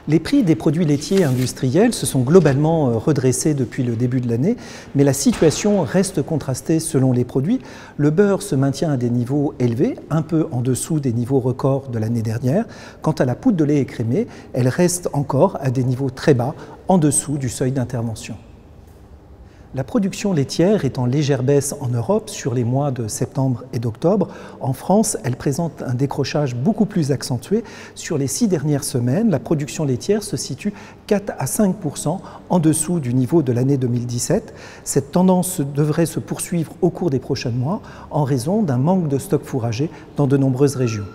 Les prix des produits laitiers industriels se sont globalement redressés depuis le début de l'année, mais la situation reste contrastée selon les produits. Le beurre se maintient à des niveaux élevés, un peu en dessous des niveaux records de l'année dernière. Quant à la poudre de lait écrémé, elle reste encore à des niveaux très bas, en dessous du seuil d'intervention. La production laitière est en légère baisse en Europe sur les mois de septembre et d'octobre. En France, elle présente un décrochage beaucoup plus accentué. Sur les 6 dernières semaines, la production laitière se situe 4 à 5% en dessous du niveau de l'année 2017. Cette tendance devrait se poursuivre au cours des prochains mois en raison d'un manque de stock fourragers dans de nombreuses régions.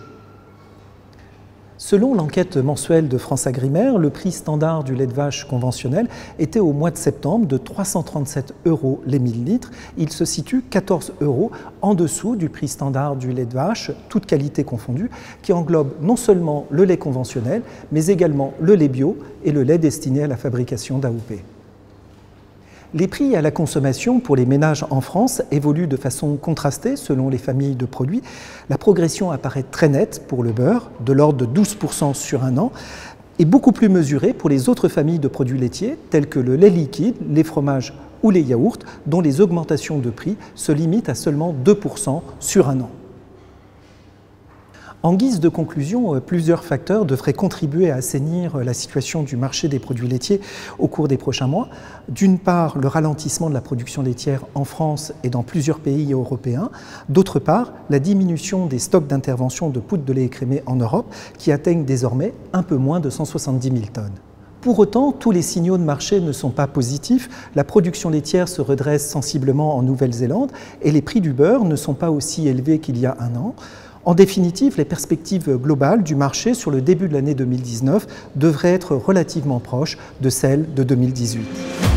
Selon l'enquête mensuelle de FranceAgriMer, le prix standard du lait de vache conventionnel était au mois de septembre de 337 € les 1000 litres. Il se situe 14 € en dessous du prix standard du lait de vache, toute qualité confondue, qui englobe non seulement le lait conventionnel, mais également le lait bio et le lait destiné à la fabrication d'AOP. Les prix à la consommation pour les ménages en France évoluent de façon contrastée selon les familles de produits. La progression apparaît très nette pour le beurre, de l'ordre de 12% sur un an, et beaucoup plus mesurée pour les autres familles de produits laitiers, tels que le lait liquide, les fromages ou les yaourts, dont les augmentations de prix se limitent à seulement 2% sur un an. En guise de conclusion, plusieurs facteurs devraient contribuer à assainir la situation du marché des produits laitiers au cours des prochains mois. D'une part, le ralentissement de la production laitière en France et dans plusieurs pays européens. D'autre part, la diminution des stocks d'intervention de poudre de lait écrémé en Europe qui atteignent désormais un peu moins de 170 000 tonnes. Pour autant, tous les signaux de marché ne sont pas positifs. La production laitière se redresse sensiblement en Nouvelle-Zélande et les prix du beurre ne sont pas aussi élevés qu'il y a un an. En définitive, les perspectives globales du marché sur le début de l'année 2019 devraient être relativement proches de celles de 2018.